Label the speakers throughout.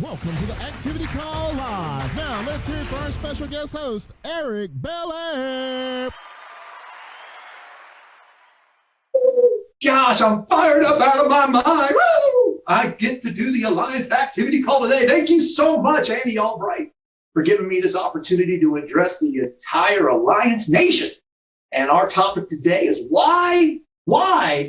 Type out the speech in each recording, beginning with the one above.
Speaker 1: Welcome to the Activity Call Live. Now, let's hear it for our special guest host, Eric Bellaire.
Speaker 2: Gosh, I'm fired up out of my mind. Woo! I get to do the Alliance Activity Call today. Thank you so much, Andy Albright, for giving me this opportunity to address the entire Alliance Nation. And our topic today is why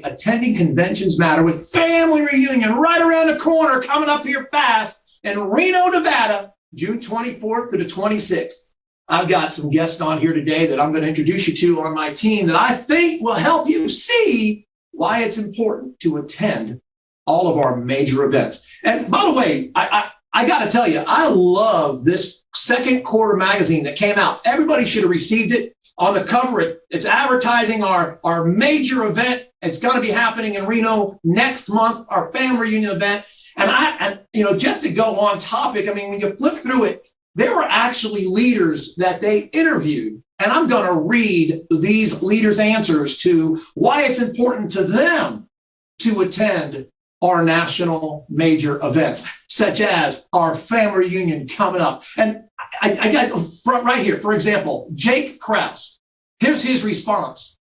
Speaker 2: attending conventions matter, with family reunion right around the corner coming up here fast in Reno, Nevada, June 24th to the 26th. I've got some guests on here today that I'm going to introduce you to on my team that I think will help you see why it's important to attend all of our major events. And by the way, I got to tell you, I love this second quarter magazine that came out. Everybody should have received it. On the cover, it's advertising our major event. It's going to be happening in Reno next month, our family reunion event. And just to go on topic, I mean, when you flip through it, there were actually leaders that they interviewed. And I'm going to read these leaders' answers to why it's important to them to attend our national major events, such as our family reunion coming up. And I got right here, for example, Jake Krause. Here's his response.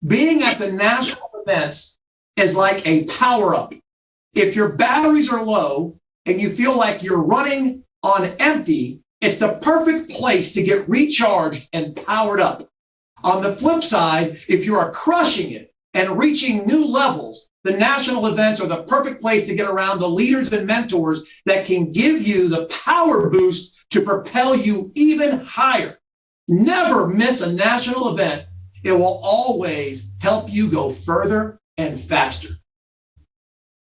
Speaker 2: Being at the national events is like a power-up. If your batteries are low and you feel like you're running on empty, it's the perfect place to get recharged and powered up. On the flip side, if you are crushing it and reaching new levels, the national events are the perfect place to get around the leaders and mentors that can give you the power boost to propel you even higher. Never miss a national event. It will always help you go further and faster.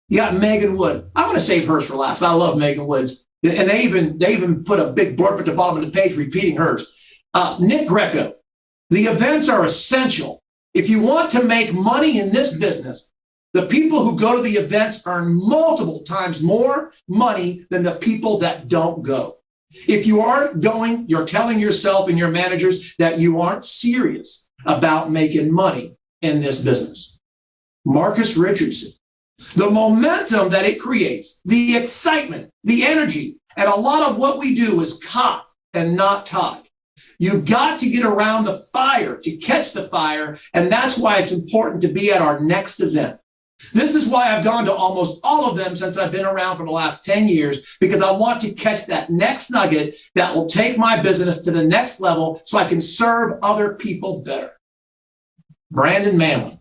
Speaker 2: You got Megan Wood. I'm going to save hers for last. I love Megan Wood's. And they even put a big blurb at the bottom of the page repeating hers. Nick Greco. The events are essential. If you want to make money in this business, the people who go to the events earn multiple times more money than the people that don't go. If you aren't going, you're telling yourself and your managers that you aren't serious about making money in this business. Marcus Richardson. The momentum that it creates, the excitement, the energy, and a lot of what we do is caught and not taught. You've got to get around the fire to catch the fire, and that's why it's important to be at our next event. This is why I've gone to almost all of them since I've been around for the last 10 years, because I want to catch that next nugget that will take my business to the next level so I can serve other people better. Brandon Manley.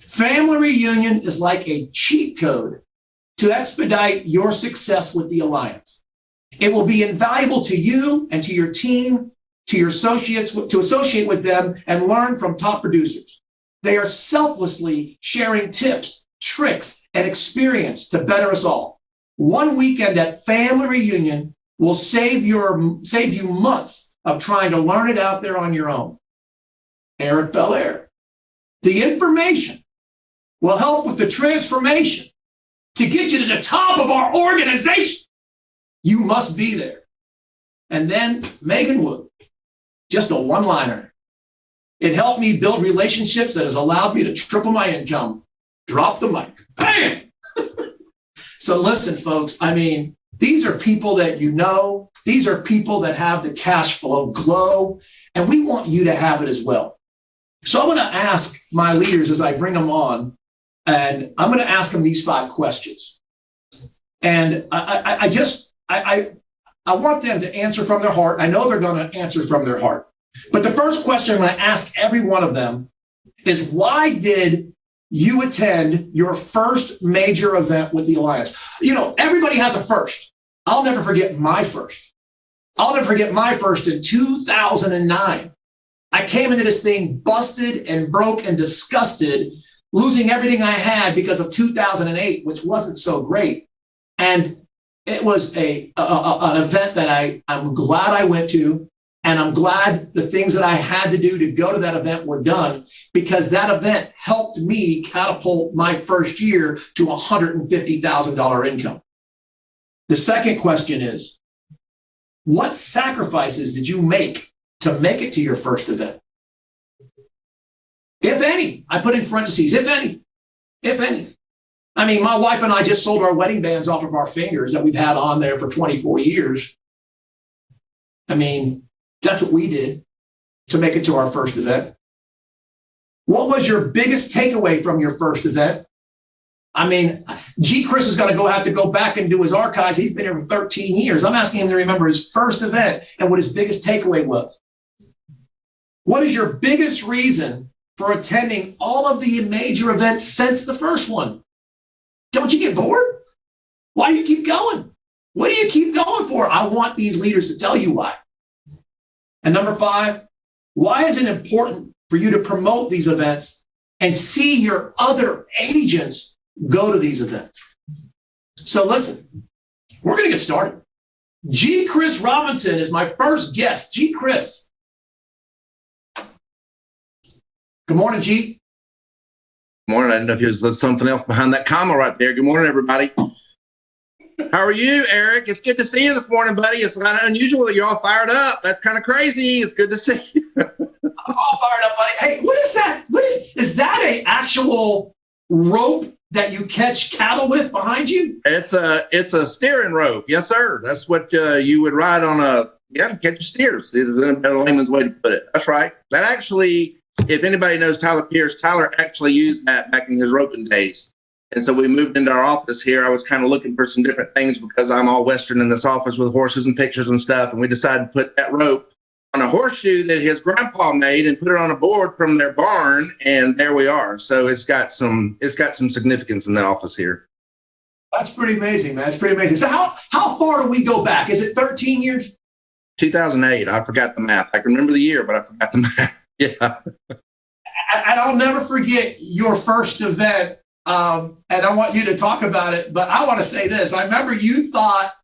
Speaker 2: Family reunion is like a cheat code to expedite your success with the Alliance. It will be invaluable to you and to your team, to your associates, to associate with them and learn from top producers. They are selflessly sharing tips, tricks, and experience to better us all. One weekend at family reunion will save you months of trying to learn it out there on your own. Eric Bellaire. The information will help with the transformation to get you to the top of our organization. You must be there. And then Megan Wood, just a one-liner. It helped me build relationships that has allowed me to triple my income. Drop the mic. Bam! So listen, folks, I mean, these are people that you know. These are people that have the cash flow glow, and we want you to have it as well. So I'm going to ask my leaders as I bring them on, and I'm going to ask them these 5 questions. And I want them to answer from their heart. I know they're going to answer from their heart. But the first question I'm going to ask every one of them is, why did you attend your first major event with the Alliance? You know, everybody has a first. I'll never forget my first. I'll never forget my first in 2009. I came into this thing busted and broke and disgusted, losing everything I had because of 2008, which wasn't so great. And it was an event that I'm glad I went to, and I'm glad the things that I had to do to go to that event were done, because that event helped me catapult my first year to $150,000 income. The second question is, what sacrifices did you make to make it to your first event? If any. I put in parentheses, if any. I mean, my wife and I just sold our wedding bands off of our fingers that we've had on there for 24 years. I mean, that's what we did to make it to our first event. What was your biggest takeaway from your first event? I mean, Chris is going to have to go back and do his archives. He's been here for 13 years. I'm asking him to remember his first event and what his biggest takeaway was. What is your biggest reason for attending all of the major events since the first one? Don't you get bored? Why do you keep going? What do you keep going for? I want these leaders to tell you why. And number 5, why is it important for you to promote these events and see your other agents go to these events? So listen, we're going to get started. Chris Robinson is my first guest. Chris. Good morning, G.
Speaker 3: Good morning. I didn't know if there's something else behind that comma right there. Good morning, everybody. How are you, Eric? It's good to see you this morning, buddy. It's kind of unusual that you're all fired up. That's kind of crazy. It's good to see you.
Speaker 2: I'm all fired up, buddy. Hey, what is that? Is that an actual rope that you catch cattle with behind you?
Speaker 3: It's a steering rope. Yes, sir. That's what you would ride on to catch steers. It is a layman's way to put it. That's right. That actually, if anybody knows Tyler Pierce, Tyler actually used that back in his roping days. And so we moved into our office here. I was kind of looking for some different things because I'm all Western in this office with horses and pictures and stuff. And we decided to put that rope on a horseshoe that his grandpa made and put it on a board from their barn. And there we are. So it's got some significance in the office here.
Speaker 2: That's pretty amazing, man. It's pretty amazing. So how far do we go back? Is it 13 years?
Speaker 3: 2008. I forgot the math. I can remember the year, but I forgot the math. Yeah.
Speaker 2: And I'll never forget your first event. And I want you to talk about it, but I want to say this. I remember you thought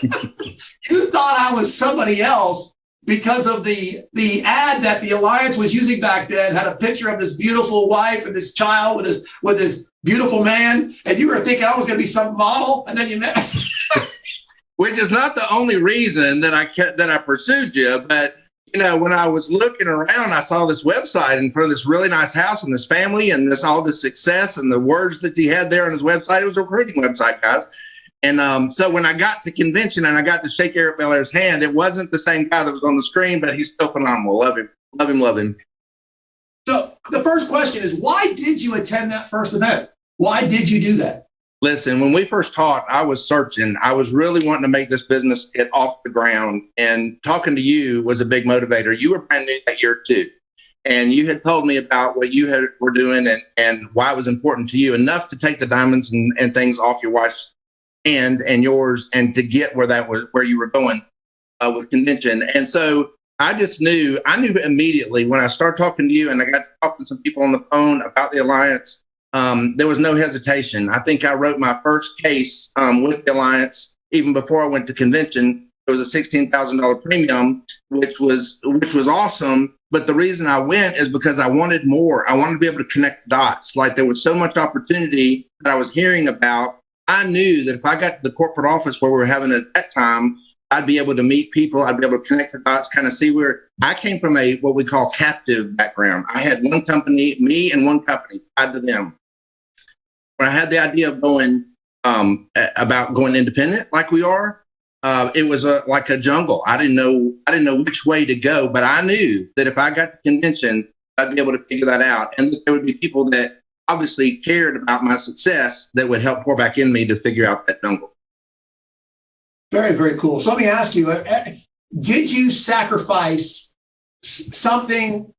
Speaker 2: I was somebody else because of the ad that the Alliance was using back then had a picture of this beautiful wife and this child with this beautiful man, and you were thinking I was going to be some model, and then you met.
Speaker 3: Which is not the only reason that I pursued you, but you know, when I was looking around, I saw this website in front of this really nice house and this family and all this success and the words that he had there on his website. It was a recruiting website, guys. And so when I got to convention and I got to shake Eric Bellaire's hand, it wasn't the same guy that was on the screen, but he's still phenomenal. Love him. Love him. Love him.
Speaker 2: So the first question is, why did you attend that first event? Why did you do that?
Speaker 3: Listen, when we first talked, I was searching. I was really wanting to make this business get off the ground. And talking to you was a big motivator. You were brand new that year too. And you had told me about what you were doing and why it was important to you, enough to take the diamonds and things off your wife's hand and yours and to get where you were going with convention. And so I knew immediately when I started talking to you and I got to talk to some people on the phone about the Alliance. There was no hesitation. I think I wrote my first case with the Alliance even before I went to convention. It was a $16,000 premium, which was awesome. But the reason I went is because I wanted more. I wanted to be able to connect the dots. Like there was so much opportunity that I was hearing about. I knew that if I got to the corporate office where we were having it at that time, I'd be able to meet people. I'd be able to connect the dots, kind of see where I came from what we call captive background. I had one company, me and one company tied to them. When I had the idea of going independent like we are, it was like a jungle. I didn't know which way to go, but I knew that if I got to convention, I'd be able to figure that out. And there would be people that obviously cared about my success that would help pour back in me to figure out that jungle.
Speaker 2: Very, very cool. So let me ask you, did you sacrifice something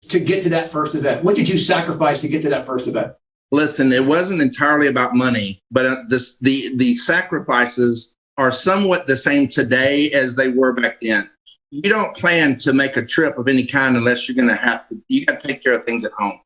Speaker 2: to get to that first event? What did you sacrifice to get to that first event?
Speaker 3: Listen, it wasn't entirely about money, but the sacrifices are somewhat the same today as they were back then. You don't plan to make a trip of any kind unless you got to take care of things at home.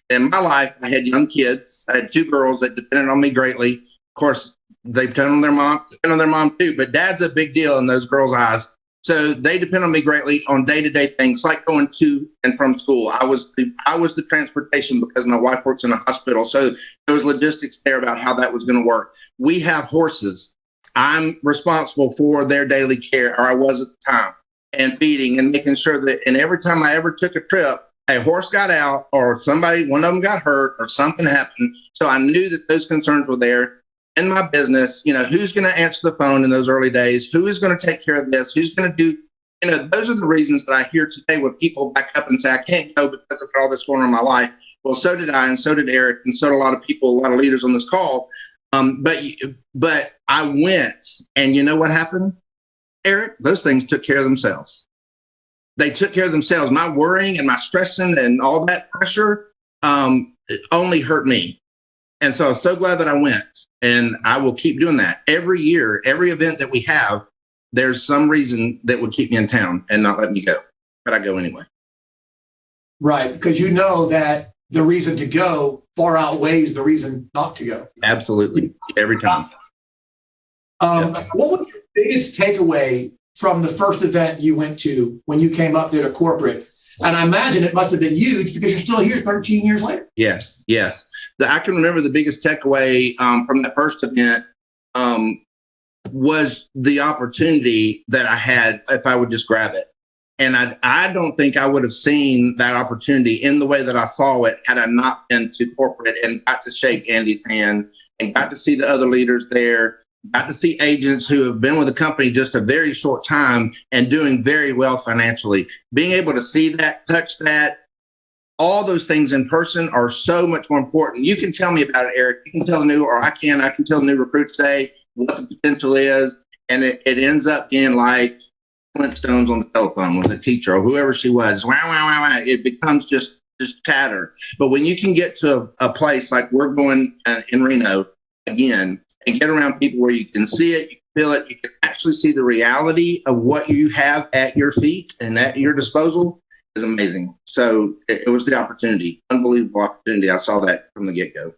Speaker 3: In my life, I had young kids. I had 2 girls that depended on me greatly. Of course, they depend on their mom too, but dad's a big deal in those girls' eyes. So they depend on me greatly on day-to-day things like going to and from school. I was the transportation because my wife works in a hospital. So there was logistics there about how that was going to work. We have horses. I'm responsible for their daily care, or I was at the time, and feeding and making sure that, and every time I ever took a trip, a horse got out or one of them got hurt or something happened. So I knew that those concerns were there. In my business, who's going to answer the phone in those early days? Who is going to take care of this? Who's going to do, those are the reasons that I hear today when people back up and say, I can't go because of all this going on in my life. Well, so did I, and so did Eric, and so did a lot of people, a lot of leaders on this call. But I went, and you know what happened, Eric? Those things took care of themselves. They took care of themselves. My worrying and my stressing and all that pressure it only hurt me. And so I'm so glad that I went. And I will keep doing that every year. Every event that we have, there's some reason that would keep me in town and not let me go. But I go anyway.
Speaker 2: Right. Because you know that the reason to go far outweighs the reason not to go.
Speaker 3: Absolutely. Every time.
Speaker 2: Yes. What was your biggest takeaway from the first event you went to when you came up there to corporate? And I imagine it must have been huge because you're still here 13 years later.
Speaker 3: Yes. I can remember the biggest takeaway from that first event was the opportunity that I had if I would just grab it. And I don't think I would have seen that opportunity in the way that I saw it had I not been to corporate and got to shake Andy's hand and got to see the other leaders there, got to see agents who have been with the company just a very short time and doing very well financially. Being able to see that, touch that, all those things in person are so much more important. You can tell me about it, Eric. You can tell I can tell the new recruit today what the potential is. And it ends up being like Flintstones on the telephone with a teacher or whoever she was. Wow, wow, wow, wow. It becomes just chatter. But when you can get to a place like we're going in Reno again and get around people where you can see it, you can feel it, you can actually see the reality of what you have at your feet and at your disposal, is amazing. So it was the opportunity, unbelievable opportunity. I saw that from the get-go.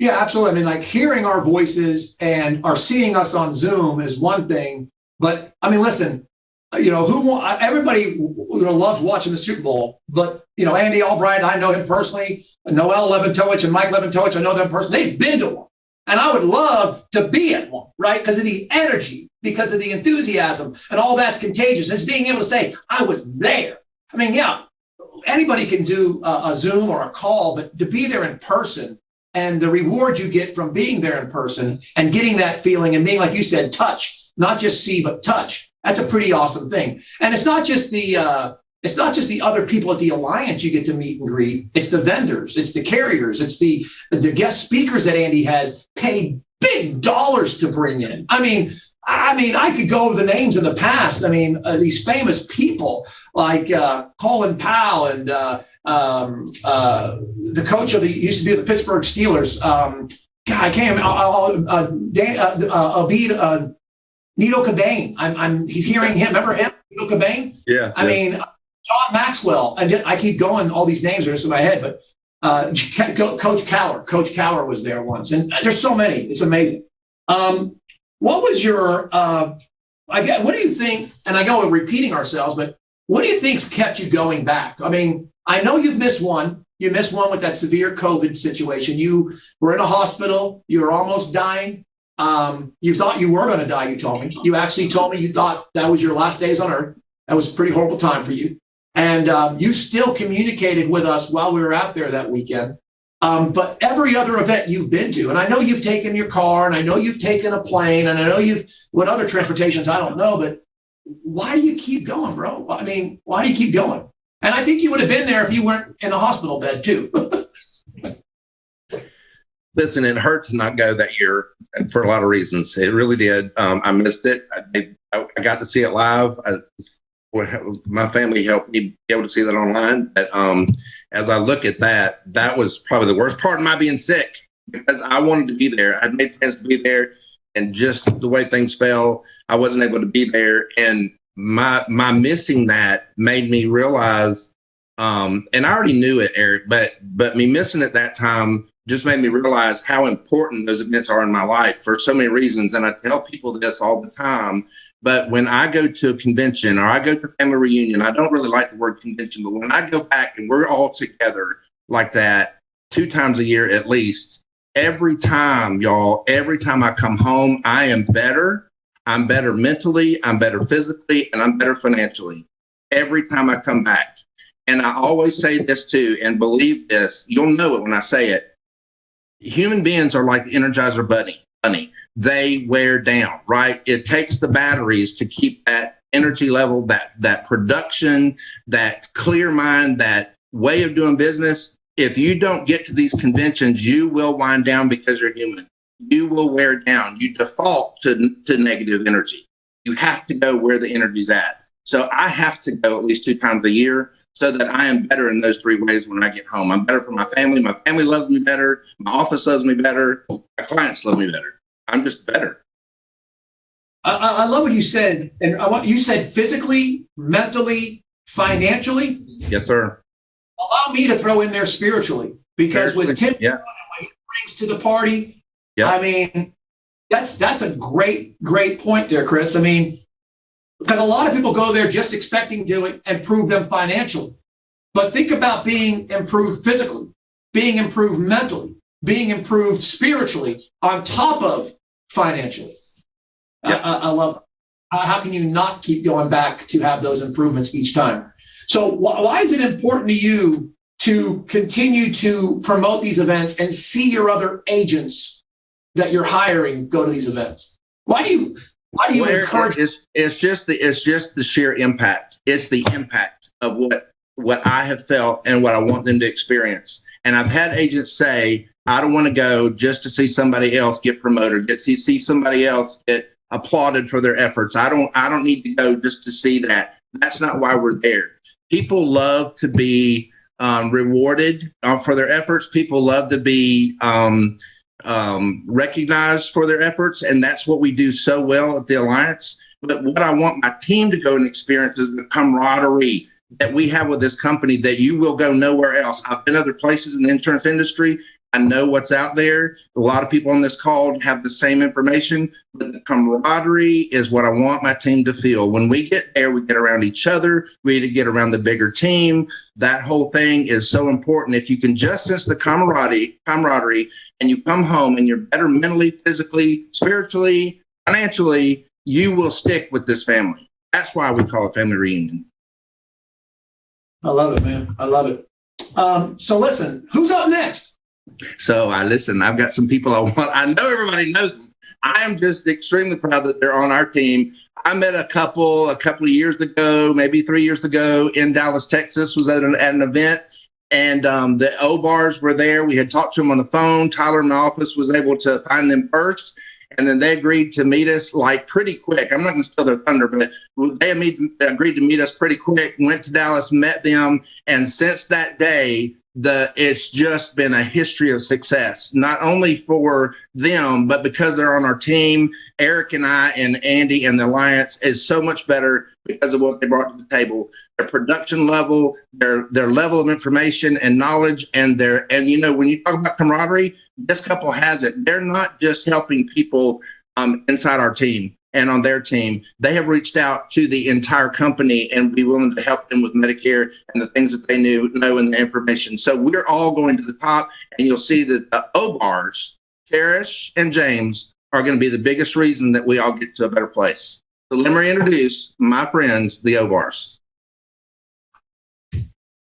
Speaker 2: Yeah, absolutely. I mean, like hearing our voices and are seeing us on Zoom is one thing, but I mean, listen, everybody loves watching the Super Bowl, but Andy Albright, I know him personally, Noel Leventovich and Mike Leventovich, I know them personally. They've been to one, and I would love to be at one, right? Because of the energy, because of the enthusiasm, and all that's contagious. It's being able to say, I was there. I mean, yeah, anybody can do a Zoom or a call, but to be there in person and the reward you get from being there in person and getting that feeling and being, like you said, touch, not just see, but touch. That's a pretty awesome thing. And it's not just the other people at the Alliance you get to meet and greet. It's the vendors, it's the carriers, it's the guest speakers that Andy has paid big dollars to bring in. I mean, I could go over the names in the past. I mean, these famous people like Colin Powell and the coach of used to be the Pittsburgh Steelers. I can't. Nito Cabane. I'm hearing him. Remember him, Nito Cabane?
Speaker 3: Yeah.
Speaker 2: I mean, John Maxwell. And I keep going. All these names are just in my head, but Coach Cowher. Coach Cowher was there once, and there's so many. It's amazing. What was your, what do you think, and I know we're repeating ourselves, but what do you think's kept you going back? I mean, I know you've missed one. You missed one with that severe COVID situation. You were in a hospital. You were almost dying. You thought you were going to die, you told me. You actually told me you thought that was your last days on earth. That was a pretty horrible time for you. And you still communicated with us while we were out there that weekend. But every other event you've been to, and I know you've taken your car, and I know you've taken a plane, and I know what other transportations, I don't know, but why do you keep going, bro? I mean, why do you keep going? And I think you would have been there if you weren't in a hospital bed too.
Speaker 3: Listen, it hurt to not go that year, and for a lot of reasons. It really did. I missed it. I got to see it live. My family helped me be able to see that online. But as I look at that, that was probably the worst part of my being sick, because I wanted to be there. I'd made plans to be there, and just the way things fell, I wasn't able to be there. And my missing that made me realize, and I already knew it, Eric, but me missing it that time just made me realize how important those events are in my life for so many reasons. And I tell people this all the time, but when I go to a convention or I go to a family reunion, I don't really like the word convention, but when I go back and we're all together like that 2 times a year at least, every time I come home, I am better. I'm better mentally, I'm better physically, and I'm better financially every time I come back. And I always say this too, and believe this, you'll know it when I say it. Human beings are like the Energizer bunny. They wear down, right? It takes the batteries to keep that energy level, that production, that clear mind, that way of doing business. If you don't get to these conventions, you will wind down because you're human. You will wear down. You default to negative energy. You have to go where the energy's at. So I have to go at least 2 times a year so that I am better in those 3 ways when I get home. I'm better for my family. My family loves me better. My office loves me better. My clients love me better. I'm just better.
Speaker 2: I love what you said. And you said physically, mentally, financially.
Speaker 3: Yes, sir.
Speaker 2: Allow me to throw in there spiritually, because with Tim and what he brings to the party, I mean, that's a great point there, Chris. I mean, because a lot of people go there just expecting to improve them financially. But think about being improved physically, being improved mentally, being improved spiritually on top of financially. I love it. How can you not keep going back to have those improvements each time? So why is it important to you to continue to promote these events and see your other agents that you're hiring go to these events? Why do you encourage?
Speaker 3: It's just the sheer impact. It's the impact of what I have felt and what I want them to experience. And I've had agents say, I don't want to go just to see somebody else get promoted, see somebody else get applauded for their efforts. I don't need to go just to see that. That's not why we're there. People love to be rewarded for their efforts. People love to be recognized for their efforts, and that's what we do so well at the Alliance. But what I want my team to go and experience is the camaraderie that we have with this company that you will go nowhere else. I've been other places in the insurance industry. I know what's out there. A lot of people on this call have the same information, but the camaraderie is what I want my team to feel. When we get there, we get around each other. We need to get around the bigger team. That whole thing is so important. If you can just sense the camaraderie, and you come home and you're better mentally, physically, spiritually, financially, you will stick with this family. That's why we call it family reunion.
Speaker 2: I love it, man. I love it. So listen, who's up next?
Speaker 3: So I've got some people I know everybody knows them. I am just extremely proud that they're on our team. I met a couple of years ago, maybe 3 years ago in Dallas, Texas, was at an event. And the O-Bars were there. We had talked to them on the phone. Tyler in my office was able to find them first. And then they agreed to meet us like pretty quick. I'm not going to steal their thunder, but they agreed to meet us pretty quick, went to Dallas, met them. And since that day, it's just been a history of success, not only for them, but because they're on our team. Eric and I and Andy and the Alliance is so much better because of what they brought to the table. Their production level, their level of information and knowledge, and you know, when you talk about camaraderie, this couple has it. They're not just helping people inside our team and on their team. They have reached out to the entire company and be willing to help them with Medicare and the things that they know and the information. So we're all going to the top, and you'll see that the O-Bars, Cherish and James, are going to be the biggest reason that we all get to a better place. So let me introduce my friends, the O-Bars.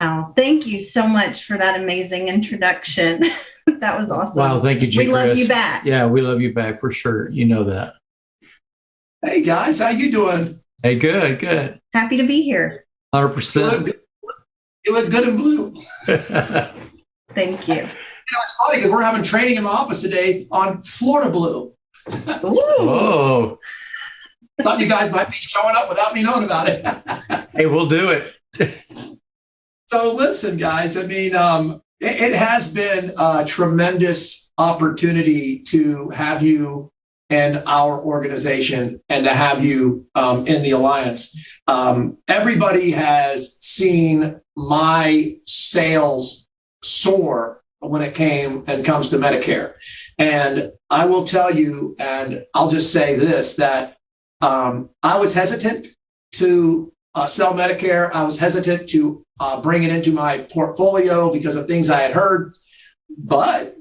Speaker 4: Oh, thank you so much for that amazing introduction. That was awesome.
Speaker 5: Wow, thank you, G.
Speaker 4: We love you back.
Speaker 5: Yeah, we love you back for sure. You know that.
Speaker 2: Hey guys, how you doing?
Speaker 5: Hey, good.
Speaker 4: Happy to be here.
Speaker 5: 100%.
Speaker 2: You look good in blue.
Speaker 4: Thank you.
Speaker 2: You know, it's funny because we're having training in the office today on Florida blue.
Speaker 5: Oh.
Speaker 2: Thought you guys might be showing up without me knowing about it.
Speaker 5: Hey, we'll do it.
Speaker 2: So listen, guys, I mean, it has been a tremendous opportunity to have you in our organization and to have you in the Alliance. Everybody has seen my sales soar when it comes to Medicare. And I will tell you, and I'll just say this, that I was hesitant to sell Medicare. I was hesitant to bring it into my portfolio because of things I had heard. But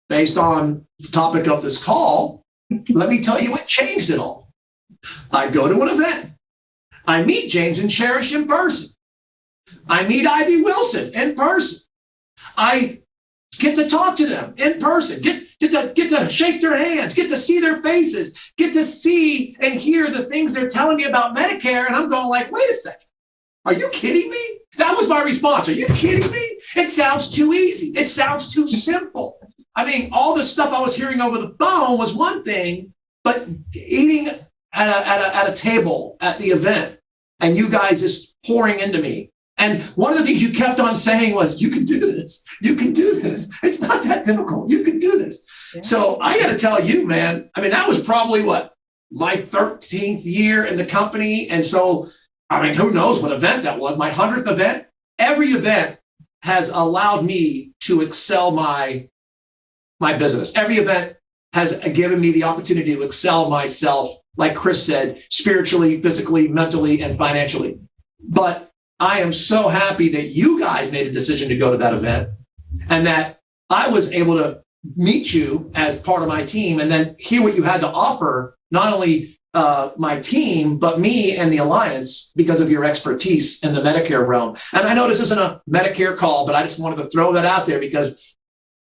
Speaker 2: based on the topic of this call, let me tell you what changed it all. I go to an event. I meet James and Cherish in person. I meet Ivy Wilson in person. I get to talk to them in person, get to shake their hands, get to see their faces, get to see and hear the things they're telling me about Medicare. And I'm going like, wait a second, are you kidding me? That was my response. Are you kidding me? It sounds too easy. It sounds too simple. I mean, all the stuff I was hearing over the phone was one thing, but eating at a table at the event and you guys just pouring into me. And one of the things you kept on saying was, you can do this. You can do this. It's not that difficult. You can do this. Yeah. So I got to tell you, man, I mean, that was probably my 13th year in the company. And so, I mean, who knows what event that was, my 100th event. Every event has allowed me to excel my business. Every event has given me the opportunity to excel myself, like Chris said, spiritually, physically, mentally, and financially. But I am so happy that you guys made a decision to go to that event and that I was able to meet you as part of my team and then hear what you had to offer, not only my team, but me and the Alliance because of your expertise in the Medicare realm. And I know this isn't a Medicare call, but I just wanted to throw that out there because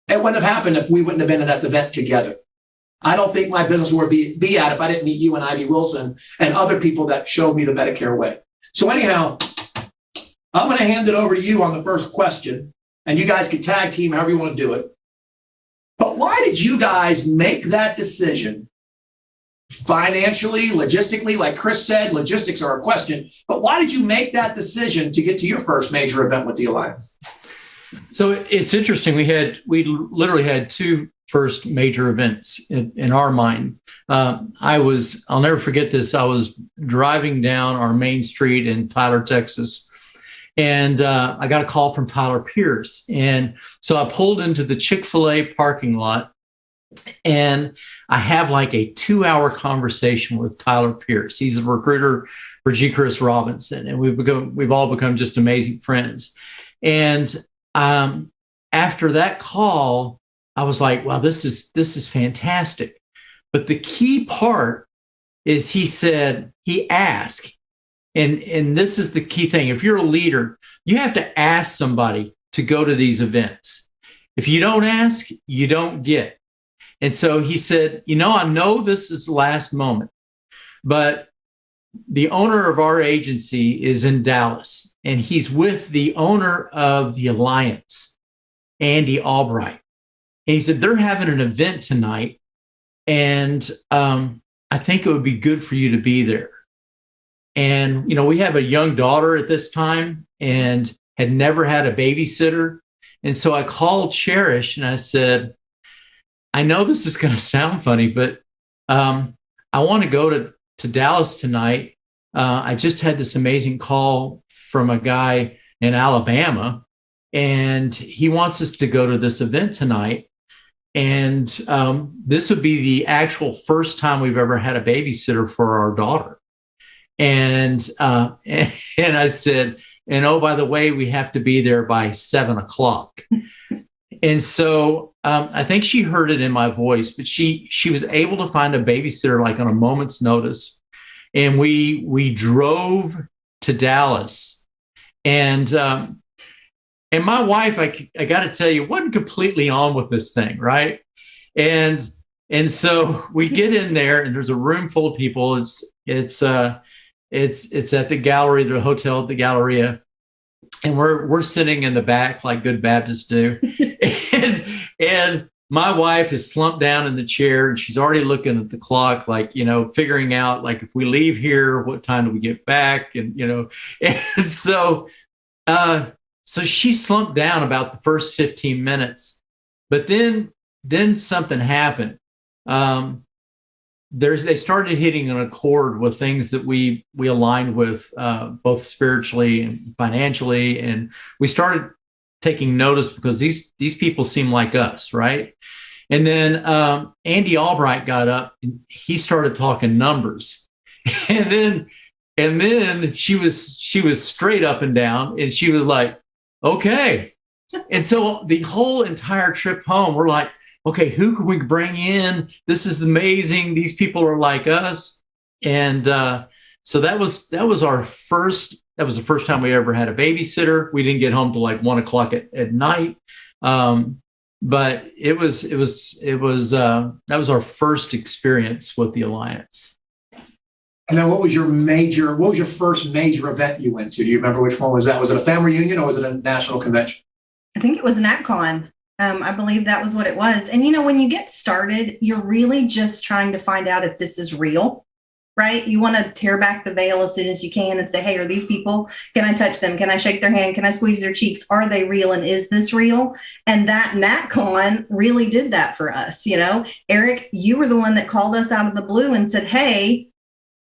Speaker 2: it wouldn't have happened if we wouldn't have been at that event together. I don't think my business would be at if I didn't meet you and Ivy Wilson and other people that showed me the Medicare way. So anyhow, I'm going to hand it over to you on the first question, and you guys can tag team however you want to do it. But why did you guys make that decision financially, logistically? Like Chris said, logistics are a question, but why did you make that decision to get to your first major event with the Alliance?
Speaker 5: So it's interesting. We literally had two first major events in our mind. I'll never forget this. I was driving down our main street in Tyler, Texas, and I got a call from Tyler Pierce. And so I pulled into the Chick-fil-A parking lot and I have like a 2-hour conversation with Tyler Pierce. He's a recruiter for G. Chris Robinson. And we've all become just amazing friends. And after that call, I was like, wow, this is fantastic. But the key part is he asked, and this is the key thing. If you're a leader, you have to ask somebody to go to these events. If you don't ask, you don't get. And so he said, I know this is the last moment, but the owner of our agency is in Dallas, and he's with the owner of the Alliance, Andy Albright. And he said, they're having an event tonight, and I think it would be good for you to be there. And, we have a young daughter at this time and had never had a babysitter. And so I called Cherish and I said, I know this is going to sound funny, but I want to go to Dallas tonight. I just had this amazing call from a guy in Alabama, and he wants us to go to this event tonight. And this would be the actual first time we've ever had a babysitter for our daughter. And I said, and oh, by the way, we have to be there by 7:00. And so I think she heard it in my voice, but she was able to find a babysitter like on a moment's notice. And we drove to Dallas, and my wife, I got to tell you, wasn't completely on with this thing, right? And so we get in there, and there's a room full of people. It's at the gallery, the hotel at the Galleria, and we're sitting in the back like good Baptists do. and my wife is slumped down in the chair, and she's already looking at the clock, like, figuring out, like, if we leave here, what time do we get back? And, and so she slumped down about the first 15 minutes, but then something happened. They started hitting an accord with things that we aligned with, both spiritually and financially. And we started taking notice because these people seem like us, right? And then Andy Albright got up and he started talking numbers. And then she was straight up and down, and she was like, okay. And so the whole entire trip home, we're like, okay, who can we bring in? This is amazing. These people are like us. And so that was our first That was the first time we ever had a babysitter. We didn't get home till like 1:00 at night. But that was our first experience with the Alliance.
Speaker 2: And then what was your first major event you went to? Do you remember which one was that? Was it a family reunion or was it a national convention?
Speaker 4: I think it was NatCon. I believe that was what it was. And, when you get started, you're really just trying to find out if this is real, right? You want to tear back the veil as soon as you can and say, hey, are these people? Can I touch them? Can I shake their hand? Can I squeeze their cheeks? Are they real? And is this real? And that NatCon really did that for us. Eric, you were the one that called us out of the blue and said, hey,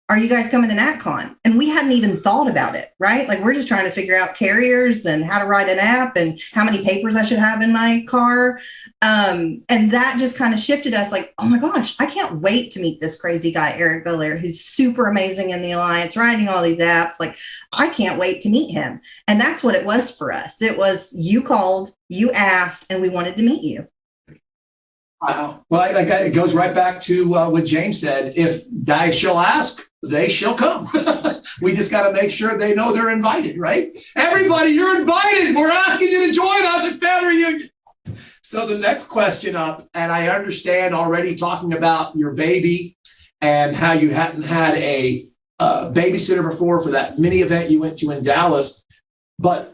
Speaker 4: are you guys coming to NatCon? And we hadn't even thought about it, right? Like, we're just trying to figure out carriers and how to write an app and how many papers I should have in my car. And that just kind of shifted us like, oh my gosh, I can't wait to meet this crazy guy, Eric Bellaire, who's super amazing in the Alliance, writing all these apps. Like, I can't wait to meet him. And that's what it was for us. It was, you called, you asked, and we wanted to meet you.
Speaker 2: Wow. Well, it goes right back to what James said. If they shall ask, they shall come. We just got to make sure they know they're invited, right? Everybody, you're invited. We're asking you to join us at family reunion. So the next question up, and I understand already talking about your baby and how you hadn't had a babysitter before for that mini event you went to in Dallas, but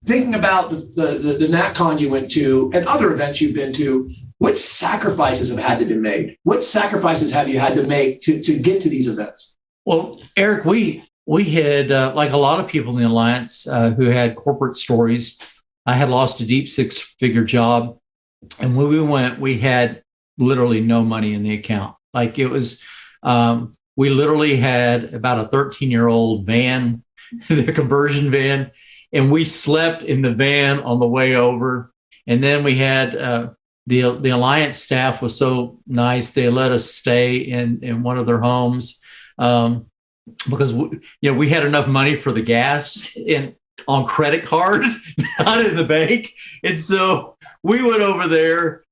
Speaker 2: thinking about the NatCon you went to and other events you've been to, what sacrifices have had to be made? What sacrifices have you had to make to get to these events?
Speaker 5: Well, Eric, we had, like a lot of people in the Alliance who had corporate stories. I had lost a deep 6-figure job. And when we went, we had literally no money in the account. Like, it was, we literally had about a 13-year-old van, the conversion van, and we slept in the van on the way over. And then we had the Alliance staff was so nice. They let us stay in one of their homes because we had enough money for the gas on credit card, not in the bank. And so we went over there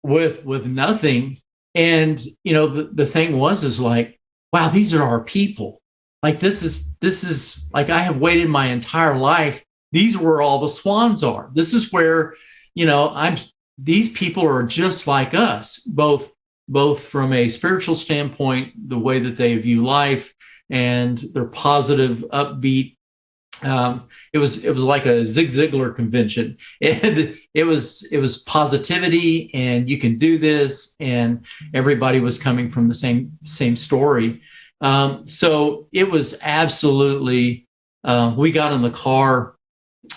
Speaker 5: with nothing. And the thing is like, wow, these are our people. Like, this is like, I have waited my entire life. These are where all the swans are. This is where, these people are just like us, both from a spiritual standpoint, the way that they view life, and they're positive, upbeat. It was like a Zig Ziglar convention, and it was positivity, and you can do this, and everybody was coming from the same story. So it was absolutely. We got in the car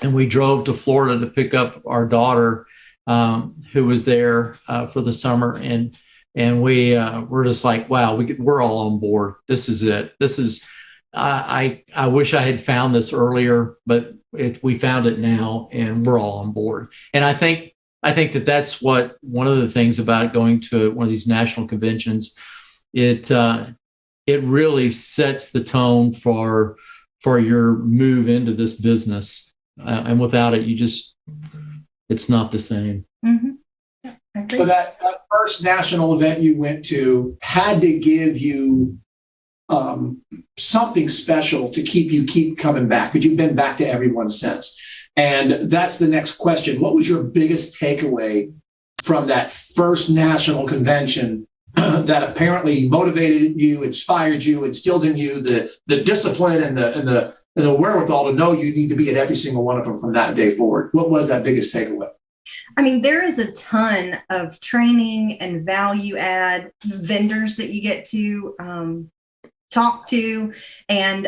Speaker 5: and we drove to Florida to pick up our daughter, who was there for the summer, and we were just like, wow, we're all on board. This is it. This is. I wish I had found this earlier, but we found it now, and we're all on board. And I think that's what one of the things about going to one of these national conventions. It really sets the tone for your move into this business, and without it, it's not the same.
Speaker 4: Mm-hmm.
Speaker 2: So that first national event you went to had to give you something special to keep coming back, because you've been back to everyone since. And that's the next question. What was your biggest takeaway from that first national convention that apparently motivated you, inspired you, instilled in you the discipline and the wherewithal to know you need to be at every single one of them from that day forward? What was that biggest takeaway?
Speaker 4: I mean, there is a ton of training and value add vendors that you get to talk to. And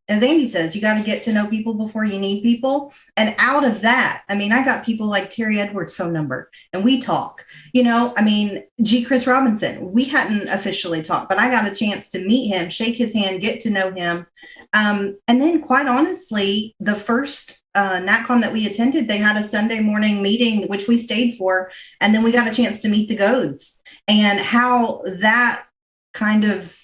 Speaker 4: as Andy says, you got to get to know people before you need people. And out of that, I mean, I got people like Terry Edwards' phone number, and we talk. G. Chris Robinson, we hadn't officially talked, but I got a chance to meet him, shake his hand, get to know him. And then, quite honestly, the first NatCon that we attended, they had a Sunday morning meeting, which we stayed for. And then we got a chance to meet the Goads, and how that kind of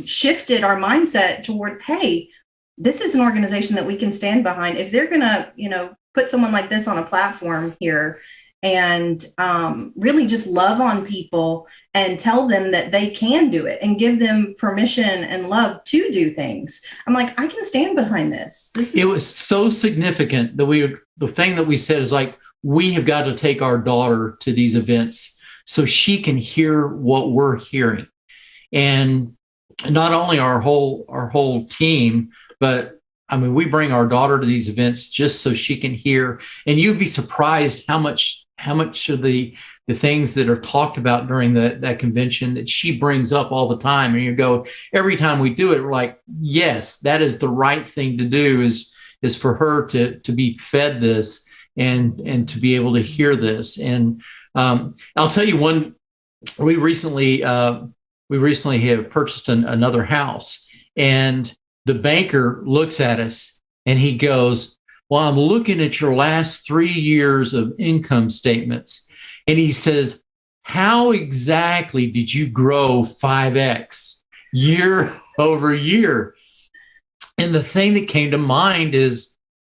Speaker 4: shifted our mindset toward, hey, this is an organization that we can stand behind. If they're going to, put someone like this on a platform here, and really just love on people and tell them that they can do it and give them permission and love to do things. I'm like, I can stand behind this.
Speaker 5: It was so significant that the thing that we said is like, we have got to take our daughter to these events so she can hear what we're hearing. And not only our whole team, but I mean, we bring our daughter to these events just so she can hear. And you'd be surprised how much of the things that are talked about during that convention that she brings up all the time. And you go, every time we do it, we're like, yes, that is the right thing to do, is for her to be fed this and to be able to hear this. And I'll tell you one, we recently have purchased another house, and the banker looks at us and he goes, well, I'm looking at your last 3 years of income statements. And he says, how exactly did you grow 5X year over year? And the thing that came to mind is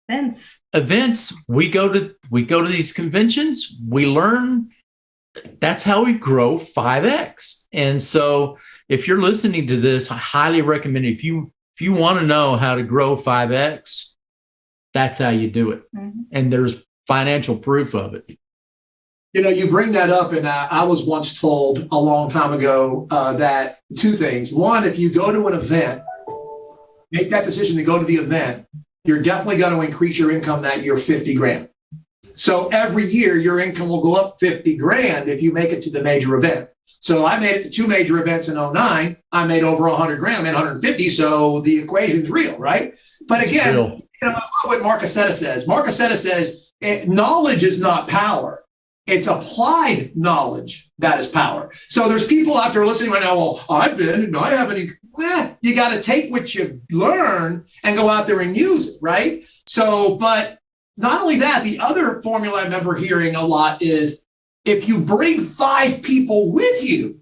Speaker 5: events. We go to these conventions, we learn. That's how we grow 5X. And so if you're listening to this, I highly recommend it. If you want to know how to grow 5X, that's how you do it. Mm-hmm. And there's financial proof of it.
Speaker 2: You know, you bring that up, and I was once told a long time ago that two things. One, if you go to an event, make that decision to go to the event, you're definitely going to increase your income that year 50 grand. So every year your income will go up 50 grand if you make it to the major event. So I made it to 2 major events in 2009. I made over 100 grand, I made 150. So the equation's real, right? But again, you know, I love what Mark Aceta says. Mark Aceta says, knowledge is not power. It's applied knowledge that is power. So there's people out there listening right now, well, I've been, and I haven't. You got to take what you learn and go out there and use it, right? So, but not only that, the other formula I remember hearing a lot is if you bring 5 people with you,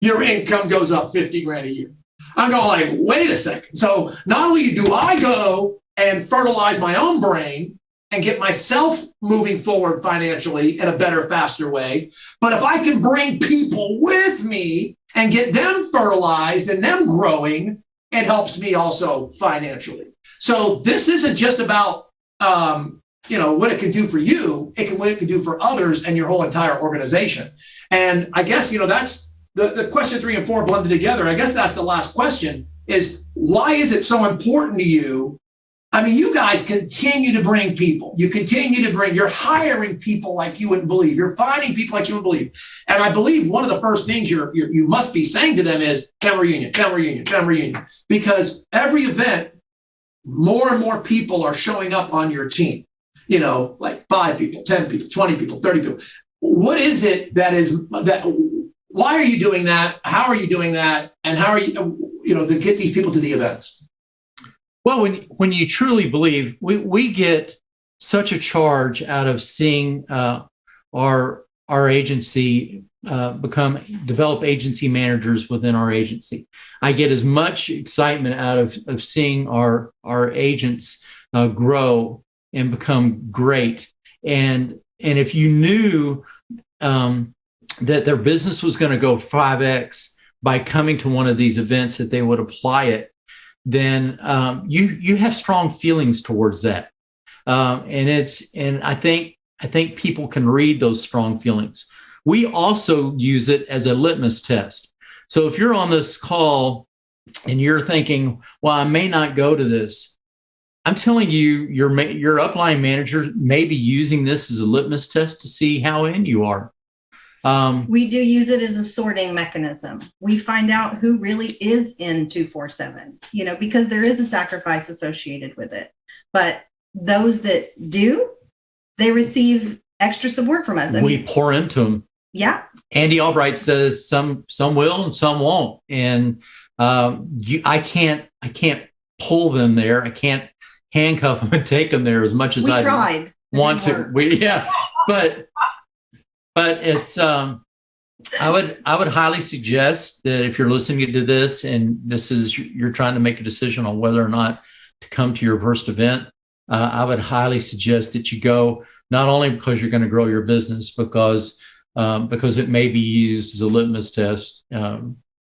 Speaker 2: your income goes up 50 grand a year. I'm going like, wait a second. So not only do I go and fertilize my own brain and get myself moving forward financially in a better, faster way, but if I can bring people with me and get them fertilized and them growing, it helps me also financially. So this isn't just about what it can do for you, what it can do for others and your whole entire organization. And I guess, that's the question 3 and 4 blended together. I guess that's the last question is, why is it so important to you? I mean, you guys continue to bring people. You're hiring people like you wouldn't believe. You're finding people like you wouldn't believe. And I believe one of the first things you must be saying to them is family reunion. Because every event, more and more people are showing up on your team. Like 5 people, 10 people, 20 people, 30 people. What is it why are you doing that? How are you doing that? And how are you, to get these people to the events?
Speaker 5: Well, when you truly believe, we get such a charge out of seeing our agency develop agency managers within our agency. I get as much excitement out of seeing our agents grow and become great. And if you knew that their business was going to go 5X by coming to one of these events, that they would apply it, then you have strong feelings towards that. And I think people can read those strong feelings. We also use it as a litmus test. So if you're on this call and you're thinking, well, I may not go to this, I'm telling you, your upline manager may be using this as a litmus test to see how in you are.
Speaker 4: We do use it as a sorting mechanism. We find out who really is in 247, because there is a sacrifice associated with it. But those that do, they receive extra support from us.
Speaker 5: We pour into them.
Speaker 4: Yeah.
Speaker 5: Andy Albright says some will and some won't. And I can't pull them there. I can't handcuff them and take them there as much as I
Speaker 4: tried.
Speaker 5: Want to. But it's I would highly suggest that if you're listening to this and you're trying to make a decision on whether or not to come to your first event, I would highly suggest that you go not only because you're going to grow your business, because it may be used as a litmus test.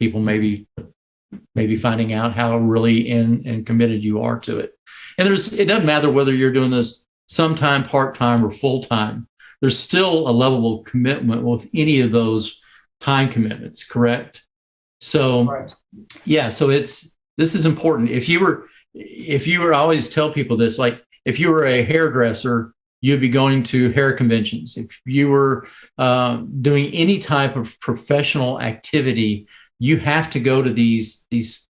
Speaker 5: People may be finding out how really in and committed you are to it. And it doesn't matter whether you're doing this sometime, part-time, or full-time. There's still a level of commitment with any of those time commitments, correct? So,
Speaker 2: Right.
Speaker 5: yeah, so this is important. If you were, I always tell people this, like if you were a hairdresser, you'd be going to hair conventions. If you were doing any type of professional activity, you have to go to these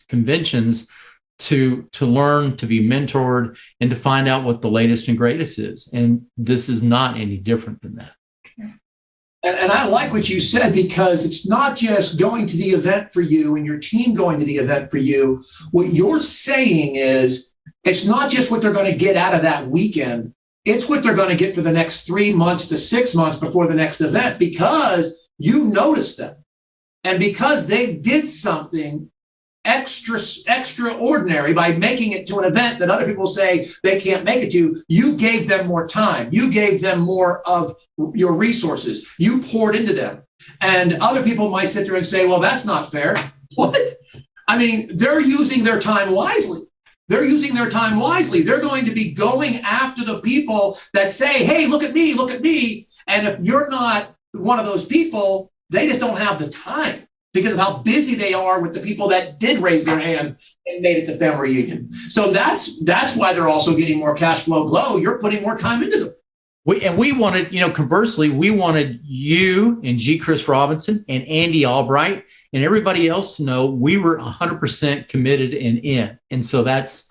Speaker 5: conventions to learn, to be mentored, and to find out what the latest and greatest is. And this is not any different than that.
Speaker 2: And I like what you said, because it's not just going to the event for you and your team going to the event for you. What you're saying is it's not just what they're going to get out of that weekend. It's what they're going to get for the next 3 months to 6 months before the next event, because you noticed them. And because they did something extraordinary by making it to an event that other people say they can't make it to, you gave them more time. You gave them more of your resources. You poured into them. And other people might sit there and say, well, that's not fair. What? I mean, they're using their time wisely. They're using their time wisely. They're going to be going after the people that say, hey, look at me, look at me. And if you're not one of those people, they just don't have the time, because of how busy they are with the people that did raise their hand and made it to family reunion. So that's why they're also getting more cash flow glow. You're putting more time into them.
Speaker 5: We wanted, conversely, we wanted you and G. Chris Robinson and Andy Albright and everybody else to know we were 100% committed and in. And so that's.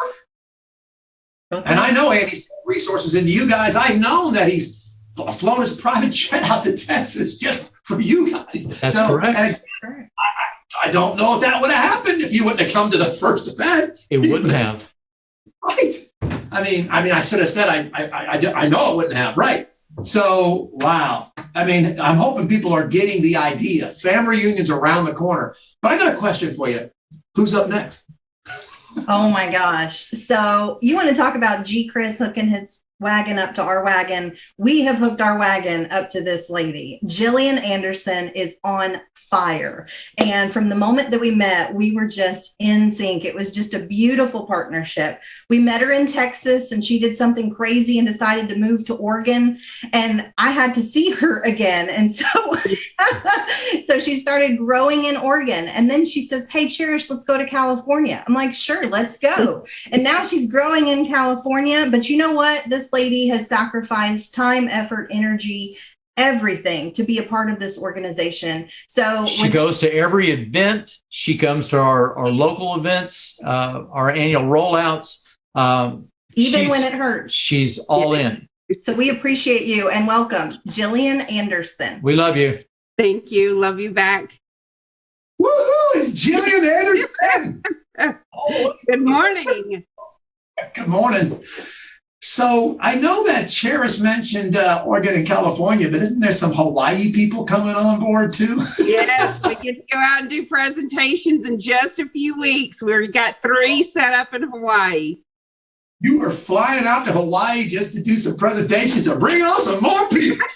Speaker 2: And I know Andy's resources into you guys. I know that he's flown his private jet out to Texas just for you guys.
Speaker 5: That's correct.
Speaker 2: I don't know if that would have happened if you wouldn't have come to the first event.
Speaker 5: It wouldn't have.
Speaker 2: Right. I mean, I should have said, I know it wouldn't have. Right. So, wow. I mean, I'm hoping people are getting the idea. Family reunions around the corner. But I got a question for you. Who's up next?
Speaker 4: Oh my gosh. So you want to talk about G. Chris hooking his wagon up to our wagon? We have hooked our wagon up to this lady. Jillian Anderson is on fire. And from the moment that we met, we were just in sync. It was just a beautiful partnership. We met her in Texas and she did something crazy and decided to move to Oregon. And I had to see her again. And so, so she started growing in Oregon. And then she says, hey, Cherish, let's go to California. I'm like, sure, let's go. And now she's growing in California. But you know what? This lady has sacrificed time, effort, energy, everything to be a part of this organization. So
Speaker 5: she goes to every event. She comes to our local events, our annual rollouts.
Speaker 4: Even when it hurts.
Speaker 5: She's all in.
Speaker 4: So we appreciate you and welcome Jillian Anderson.
Speaker 5: We love you.
Speaker 6: Thank you. Love you back.
Speaker 2: Woohoo! It's Jillian Anderson.
Speaker 6: Good morning.
Speaker 2: Good morning. So I know that Cherish mentioned Oregon and California, but isn't there some Hawaii people coming on board too?
Speaker 6: Yes, we get to go out and do presentations in just a few weeks. We've got 3 set up in Hawaii.
Speaker 2: You were flying out to Hawaii just to do some presentations to bring on some more people.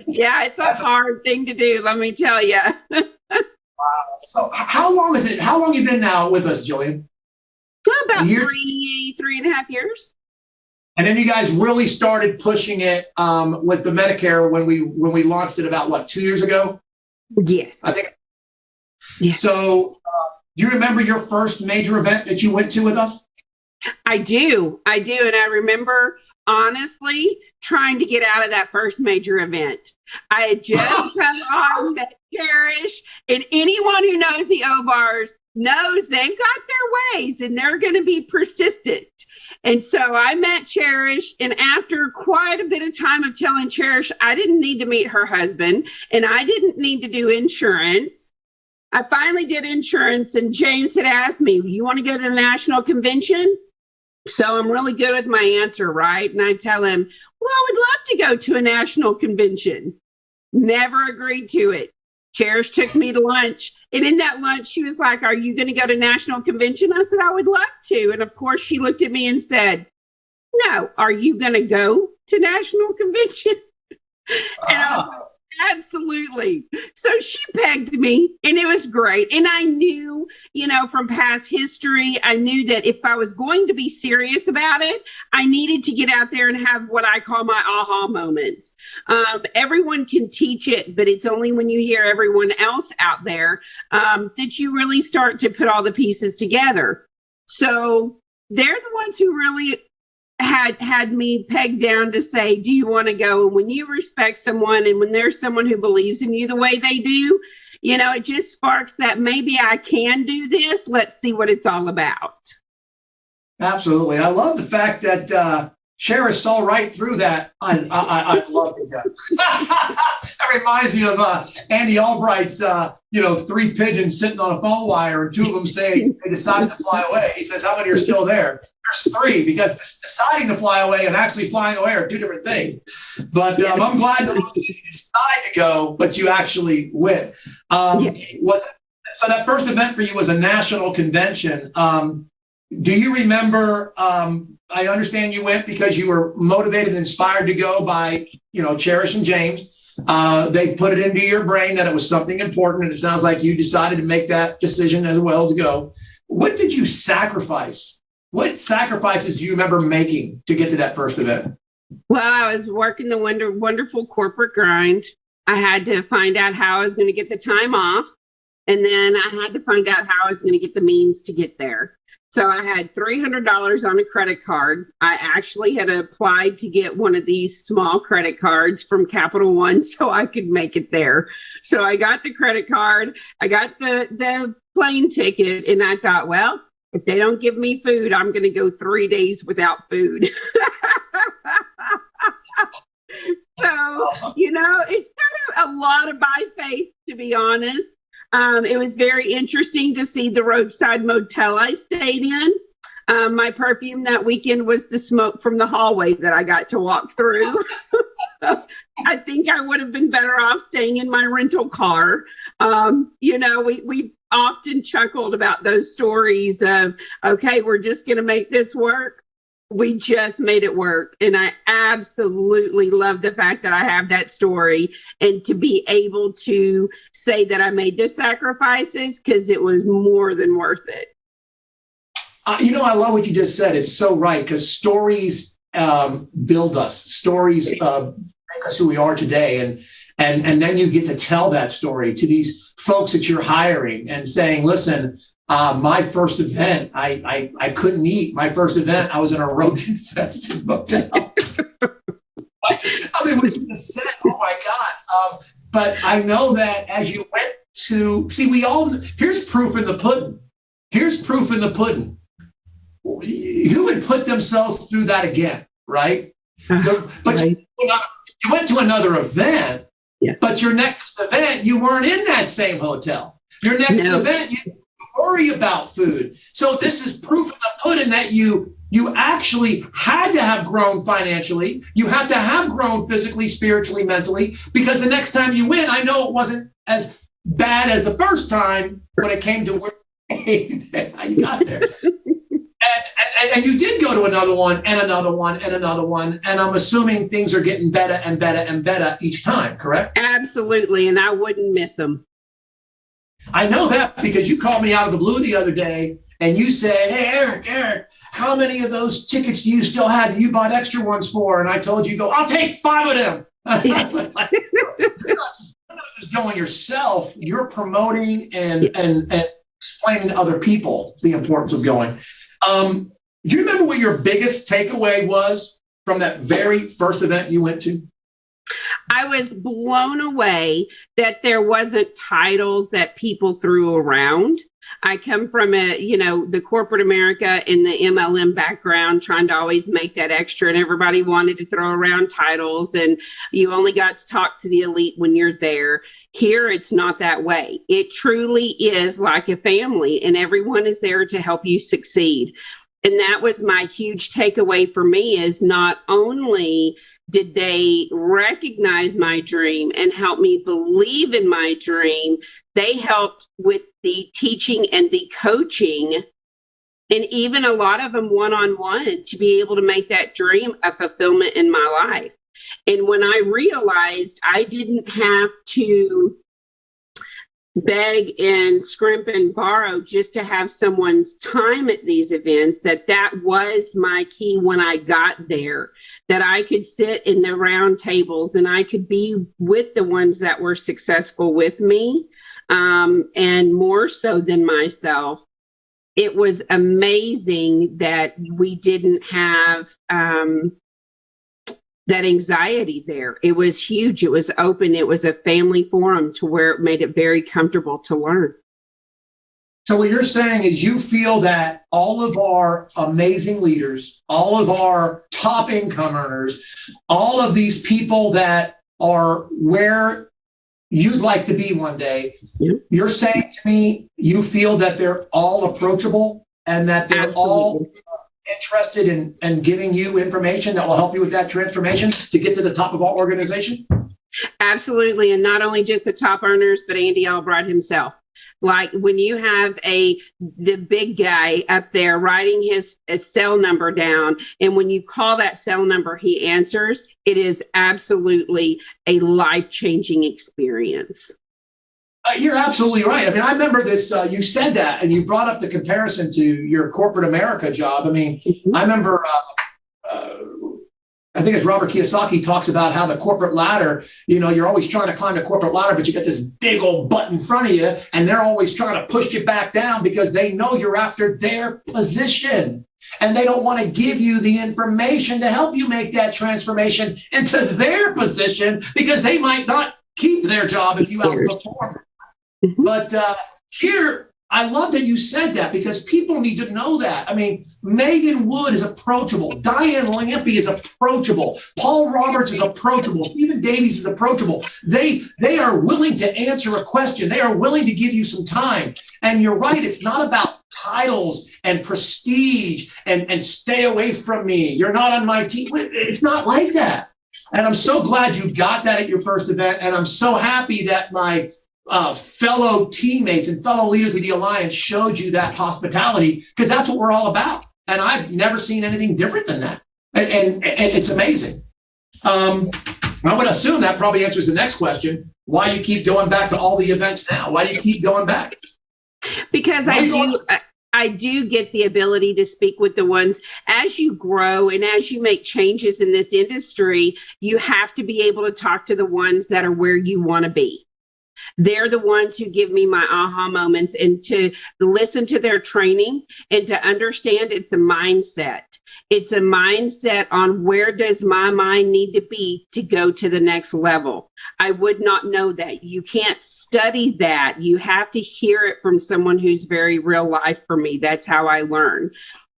Speaker 6: Yeah, it's a hard thing to do, let me tell you.
Speaker 2: Wow. So how long is it? How long have you been now with us, Jillian?
Speaker 6: About 3.5 years.
Speaker 2: And then you guys really started pushing it with the Medicare when we launched it about, what, 2 years ago?
Speaker 6: Yes.
Speaker 2: I think.
Speaker 6: Yes.
Speaker 2: So do you remember your first major event that you went to with us?
Speaker 6: I do. And I remember, honestly, trying to get out of that first major event. I had just come on to Cherish, and anyone who knows the O-Bars knows they've got their ways and they're going to be persistent. And so I met Cherish, and after quite a bit of time of telling Cherish I didn't need to meet her husband and I didn't need to do insurance, I finally did insurance, and James had asked me, you want to go to the national convention? So I'm really good with my answer, right? And I tell him, well, I would love to go to a national convention. Never agreed to it. Cherish took me to lunch. And in that lunch, she was like, are you going to go to national convention? I said, I would love to. And of course, she looked at me and said, no, are you going to go? to national convention? And I was
Speaker 2: Ah.
Speaker 6: like, absolutely. So she pegged me, and it was great. And I knew, from past history, I knew that if I was going to be serious about it, I needed to get out there and have what I call my aha moments. Everyone can teach it, but it's only when you hear everyone else out there that you really start to put all the pieces together. So they're the ones who really had me pegged down to say, do you want to go? And when you respect someone, and when there's someone who believes in you the way they do, it just sparks that maybe I can do this. Let's see what it's all about.
Speaker 2: Absolutely. I love the fact that Cherish saw right through that. I love it. That reminds me of Andy Albright's, 3 pigeons sitting on a phone wire, and 2 of them say they decided to fly away. He says, how many are still there? There's 3, because deciding to fly away and actually flying away are 2 different things. But I'm glad that you decided to go, but you actually went. So that first event for you was a national convention. Do you remember, I understand you went because you were motivated and inspired to go by, Cherish and James. They put it into your brain that it was something important, and it sounds like you decided to make that decision as well to go. What did you sacrifice? What sacrifices do you remember making to get to that first event?
Speaker 6: Well, I was working the wonderful corporate grind. I had to find out how I was going to get the time off. And then I had to find out how I was going to get the means to get there. So I had $300 on a credit card. I actually had applied to get one of these small credit cards from Capital One so I could make it there. So I got the credit card, I got the plane ticket, and I thought, well, if they don't give me food, I'm going to go 3 days without food. So, it's kind of a lot of by faith, to be honest. It was very interesting to see the roadside motel I stayed in. My perfume that weekend was the smoke from the hallway that I got to walk through. I think I would have been better off staying in my rental car. We often chuckled about those stories of, okay, we're just going to make this work. We just made it work. And I absolutely love the fact that I have that story, and to be able to say that I made the sacrifices because it was more than worth it.
Speaker 2: I love what you just said. It's so right, because stories build us. Stories make us who we are today. And then you get to tell that story to these folks that you're hiring and saying, listen, my first event, I couldn't eat. My first event, I was in a roach-infested motel. I mean, what you just said, oh my God. But I know that as you went to, here's proof in the pudding. Here's proof in the pudding. Who would put themselves through that again, right? But right. You went to another event, yes. But your next event, you weren't in that same hotel. Your next event, you didn't worry about food. So this is proof in the pudding that you actually had to have grown financially. You have to have grown physically, spiritually, mentally, because the next time you win, I know it wasn't as bad as the first time when it came to where you got there. And you did go to another one and another one and another one. And I'm assuming things are getting better and better and better each time, correct?
Speaker 6: Absolutely. And I wouldn't miss them.
Speaker 2: I know that because you called me out of the blue the other day and you said, hey, Eric, how many of those tickets do you still have that you bought extra ones for? And I told you, I'll take 5 of them. You're not just going yourself. You're promoting and explaining to other people the importance of going. Do you remember what your biggest takeaway was from that very first event you went to?
Speaker 6: I was blown away that there wasn't titles that people threw around. I come from the corporate America and the MLM background, trying to always make that extra, and everybody wanted to throw around titles, and you only got to talk to the elite when you're there. Here, it's not that way. It truly is like a family, and everyone is there to help you succeed. And that was my huge takeaway for me, is not only did they recognize my dream and help me believe in my dream, they helped with the teaching and the coaching and even a lot of them one-on-one, to be able to make that dream a fulfillment in my life. And when I realized I didn't have to beg and scrimp and borrow just to have someone's time at these events, that was my key when I got there, that I could sit in the round tables and I could be with the ones that were successful with me, and more so than myself. It was amazing that we didn't have that anxiety there. It was huge. It was open. It was a family forum to where it made it very comfortable to learn.
Speaker 2: So what you're saying is you feel that all of our amazing leaders, all of our top income earners, all of these people that are where you'd like to be one day, yep. You're saying to me, you feel that they're all approachable and that they're all interested in giving you information that will help you with that transformation to get to the top of our organization?
Speaker 6: Absolutely. And not only just the top earners, but Andy Albright himself. Like when you have the big guy up there writing his cell number down, and when you call that cell number, he answers, it is absolutely a life-changing experience.
Speaker 2: You're absolutely right. I mean, I remember this, you said that, and you brought up the comparison to your corporate America job. I mean, I remember, I think it's Robert Kiyosaki talks about how the corporate ladder, you're always trying to climb the corporate ladder, but you got this big old butt in front of you, and they're always trying to push you back down because they know you're after their position. And they don't want to give you the information to help you make that transformation into their position because they might not keep their job if you outperform. But here, I love that you said that because people need to know that. I mean, Megan Wood is approachable. Diane Lampy is approachable. Paul Roberts is approachable. Stephen Davies is approachable. They are willing to answer a question. They are willing to give you some time. And you're right, it's not about titles and prestige and stay away from me. You're not on my team. It's not like that. And I'm so glad you got that at your first event. And I'm so happy that my fellow teammates and fellow leaders of the Alliance showed you that hospitality, because that's what we're all about. And I've never seen anything different than that. And it's amazing. I'm going to assume that probably answers the next question. Why you keep going back to all the events now? Why do you keep going back?
Speaker 6: Because I do get the ability to speak with the ones as you grow and as you make changes in this industry. You have to be able to talk to the ones that are where you want to be. They're the ones who give me my aha moments, and to listen to their training and to understand it's a mindset. It's a mindset on where does my mind need to be to go to the next level. I would not know that. You can't study that. You have to hear it from someone who's very real life for me. That's how I learn.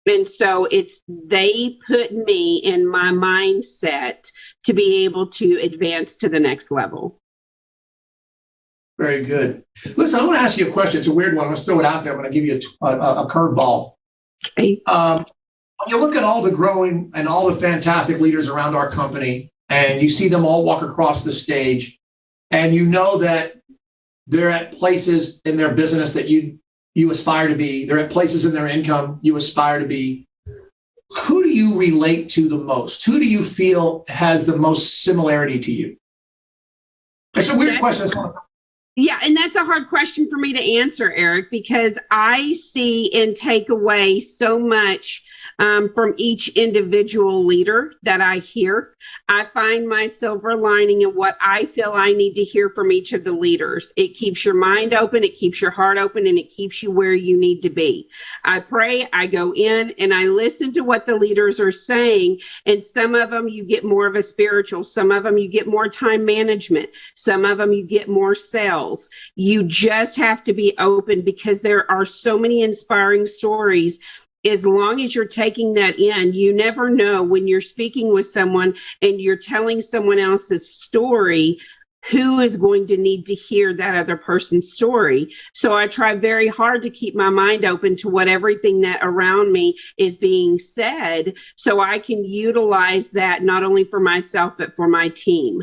Speaker 6: And so they put me in my mindset to be able to advance to the next level.
Speaker 2: Very good. Listen, I want to ask you a question. It's a weird one. I'm going to throw it out there. I'm going to give you a curveball.
Speaker 6: Okay.
Speaker 2: When you look at all the growing and all the fantastic leaders around our company, and you see them all walk across the stage, and you know that they're at places in their business that you aspire to be. They're at places in their income you aspire to be. Who do you relate to the most? Who do you feel has the most similarity to you? It's a weird question.
Speaker 6: Yeah, and that's a hard question for me to answer, Eric, because I see and take away so much from each individual leader that I hear. I find my silver lining in what I feel I need to hear from each of the leaders. It keeps your mind open, it keeps your heart open, and it keeps you where you need to be. I pray, I go in, and I listen to what the leaders are saying. And some of them you get more of a spiritual, some of them you get more time management, some of them you get more sales. You just have to be open, because there are so many inspiring stories. As long as you're taking that in, you never know when you're speaking with someone and you're telling someone else's story, who is going to need to hear that other person's story. So I try very hard to keep my mind open to what everything that around me is being said, so I can utilize that not only for myself, but for my team.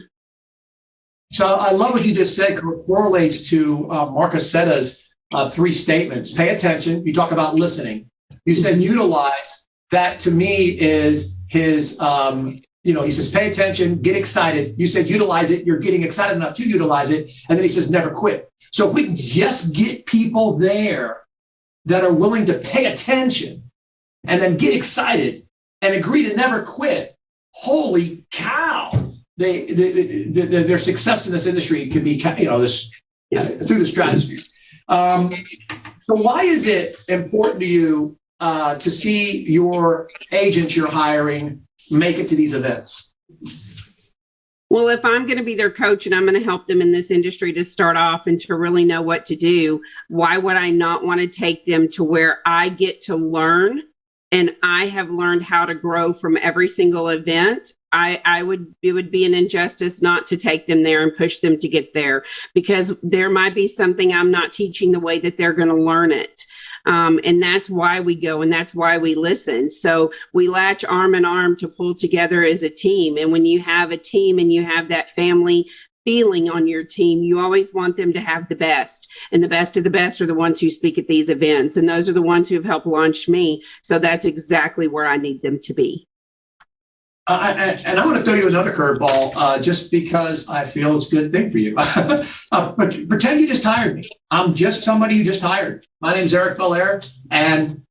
Speaker 2: So I love what you just said, because it correlates to Mark Acetta's 3 statements. Pay attention. You talk about listening. You said utilize. That to me is his, he says, pay attention, get excited. You said utilize it. You're getting excited enough to utilize it. And then he says, never quit. So if we can just get people there that are willing to pay attention and then get excited and agree to never quit, holy cow, their success in this industry could be, through the stratosphere. So why is it important to you to see your agents you're hiring make it to these events?
Speaker 6: Well, if I'm going to be their coach and I'm going to help them in this industry to start off and to really know what to do, why would I not want to take them to where I get to learn and I have learned how to grow from every single event? It would be an injustice not to take them there and push them to get there, because there might be something I'm not teaching the way that they're going to learn it. And that's why we go and that's why we listen. So we latch arm in arm to pull together as a team. And when you have a team and you have that family feeling on your team, you always want them to have the best. And the best of the best are the ones who speak at these events. And those are the ones who have helped launch me. So that's exactly where I need them to be.
Speaker 2: And I'm going to throw you another curveball just because I feel it's a good thing for you. But pretend you just hired me. I'm just somebody you just hired. My name's Eric Bellaire, and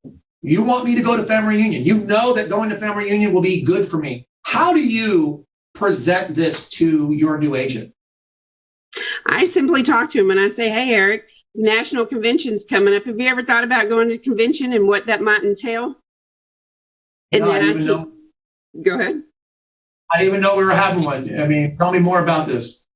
Speaker 2: you want me to go to family reunion. You know that going to family reunion will be good for me. How do you present this to your new agent?
Speaker 6: I simply talk to him and I say, hey, Eric, national convention's coming up. Have you ever thought about going to a convention and what that might entail? And
Speaker 2: No,
Speaker 6: then go ahead.
Speaker 2: I didn't even know we were having one. I mean, tell me more about this.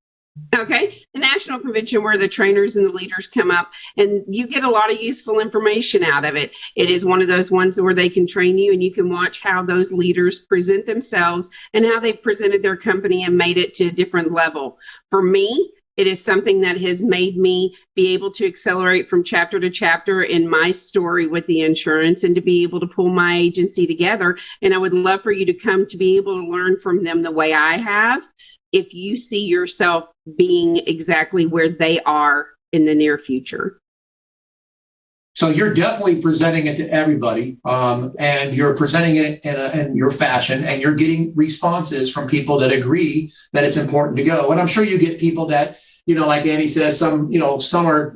Speaker 6: Okay. The national convention where the trainers and the leaders come up and you get a lot of useful information out of it. It is one of those ones where they can train you and you can watch how those leaders present themselves and how they've presented their company and made it to a different level. For me, it is something that has made me be able to accelerate from chapter to chapter in my story with the insurance and to be able to pull my agency together. And I would love for you to come to be able to learn from them the way I have, if you see yourself being exactly where they are in the near future.
Speaker 2: So you're definitely presenting it to everybody, and you're presenting it in your fashion, and you're getting responses from people that agree that it's important to go. And I'm sure you get people that, like Annie says, some are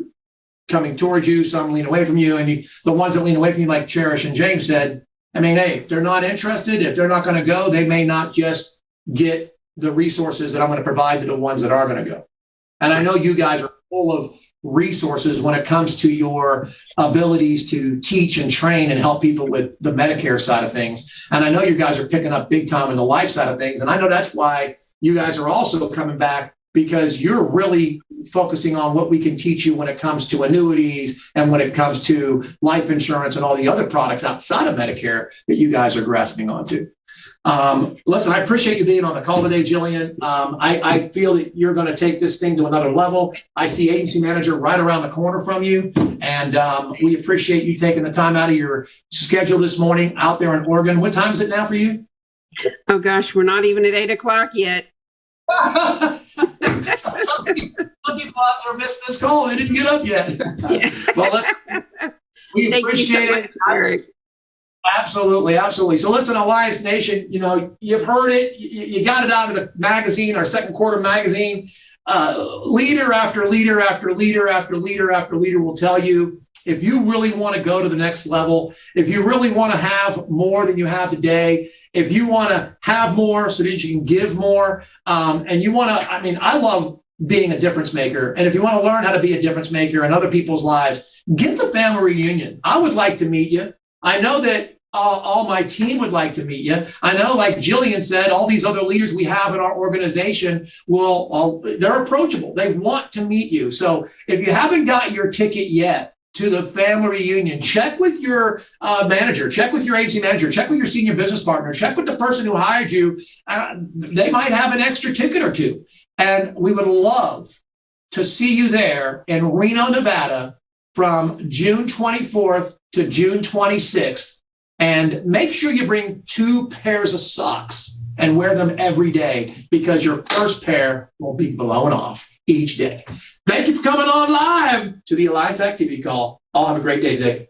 Speaker 2: coming towards you, some lean away from you, and the ones that lean away from you, like Cherish and James said, I mean, hey, if they're not interested, if they're not going to go, they may not just get the resources that I'm going to provide to the ones that are going to go. And I know you guys are full of resources when it comes to your abilities to teach and train and help people with the Medicare side of things. And I know you guys are picking up big time in the life side of things. And I know that's why you guys are also coming back, because you're really focusing on what we can teach you when it comes to annuities and when it comes to life insurance and all the other products outside of Medicare that you guys are grasping onto. Listen, I appreciate you being on the call today, Jillian. I feel that you're going to take this thing to another level. I see agency manager right around the corner from you. And we appreciate you taking the time out of your schedule this morning out there in Oregon. What time is it now for you?
Speaker 6: Oh, gosh, we're not even at 8:00 yet.
Speaker 2: Some people out there missed this call. They didn't get up yet.
Speaker 6: Yeah.
Speaker 2: Well, we
Speaker 6: Thank
Speaker 2: appreciate
Speaker 6: you so
Speaker 2: it.
Speaker 6: much, Eric.
Speaker 2: Absolutely, absolutely. So listen, Alliance Nation, you've heard it. You got it out of the magazine, our second quarter magazine. Leader after leader after leader after leader after leader will tell you, if you really want to go to the next level, if you really want to have more than you have today, if you want to have more so that you can give more, and you want to, I love being a difference maker. And if you want to learn how to be a difference maker in other people's lives, get the family reunion. I would like to meet you. I know that all my team would like to meet you. I know, like Jillian said, all these other leaders we have in our organization they're approachable. They want to meet you. So if you haven't got your ticket yet to the family reunion, check with your manager, check with your agency manager, check with your senior business partner, check with the person who hired you. They might have an extra ticket or two. And we would love to see you there in Reno, Nevada from June 24th to June 26th. And make sure you bring 2 pairs of socks and wear them every day, because your first pair will be blown off each day. Thank you for coming on live to the Alliance Activity Call. All have a great day today.